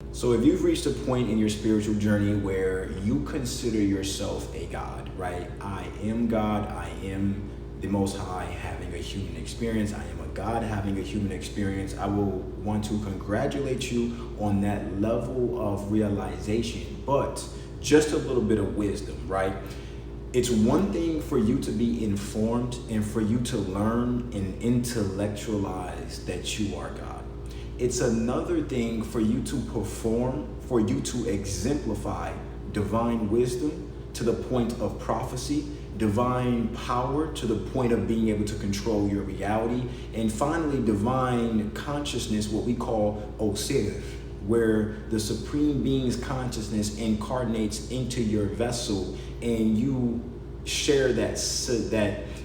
So if you've reached a point in your spiritual journey where you consider yourself a God, right? I am God, I am the Most High having a human experience, I am a God having a human experience, I will want to congratulate you on that level of realization, but just a little bit of wisdom, right? It's one thing for you to be informed and for you to learn and intellectualize that you are God. It's another thing for you to perform, for you to exemplify divine wisdom to the point of prophecy, divine power to the point of being able to control your reality, and finally divine consciousness, what we call Osir, where the Supreme Being's consciousness incarnates into your vessel and you share that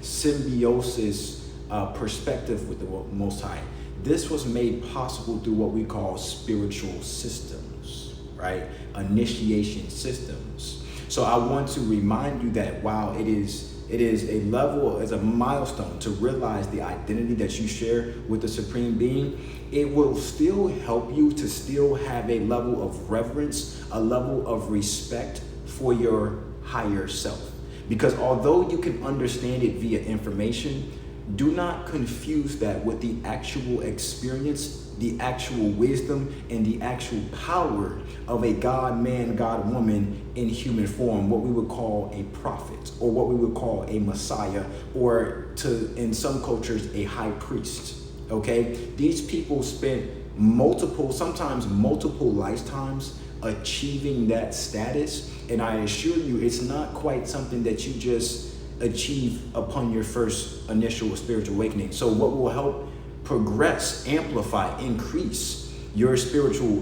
symbiosis perspective with the Most High. This was made possible through what we call spiritual systems, right? Initiation systems. So I want to remind you that while it is a level, as a milestone to realize the identity that you share with the Supreme Being, it will still help you to still have a level of reverence, a level of respect for your higher self. Because although you can understand it via information, do not confuse that with the actual experience, the actual wisdom, and the actual power of a God man, God woman in human form, what we would call a prophet, or what we would call a Messiah, or in some cultures, a high priest. Okay? These people spent sometimes multiple lifetimes achieving that status. And I assure you, it's not quite something that you just achieve upon your first initial spiritual awakening. So what will help progress, amplify, increase your spiritual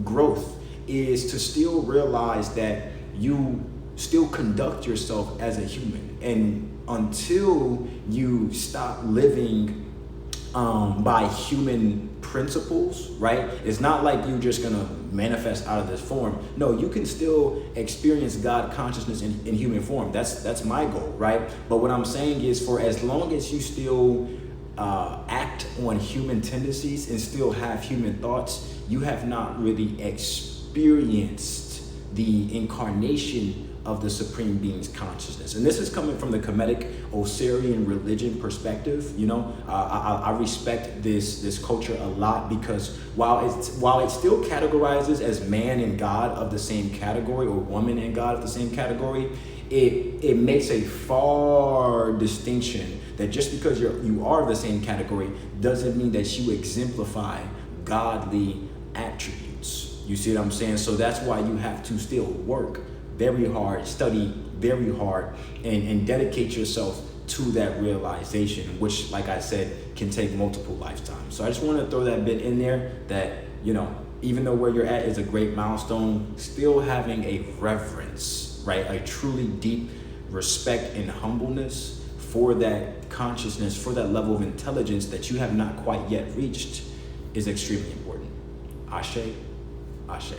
growth is to still realize that you still conduct yourself as a human. And until you stop living by human principles, right? It's not like you're just gonna manifest out of this form. No, you can still experience God consciousness in human form. That's my goal, right? But what I'm saying is, for as long as you still act on human tendencies and still have human thoughts, you have not really experienced the incarnation of the Supreme Being's consciousness. And this is coming from the Kemetic Osirian religion perspective. You know, I respect this culture a lot, because while it still categorizes as man and God of the same category, or woman and God of the same category, it makes a far distinction that just because you are the same category doesn't mean that you exemplify godly attributes. You see what I'm saying? So that's why you have to still work very hard, study very hard, and dedicate yourself to that realization, which, like I said, can take multiple lifetimes. So I just want to throw that bit in there that, you know, even though where you're at is a great milestone, still having a reverence, right? A truly deep respect and humbleness for that consciousness, for that level of intelligence that you have not quite yet reached, is extremely important. Ashe, Ashe.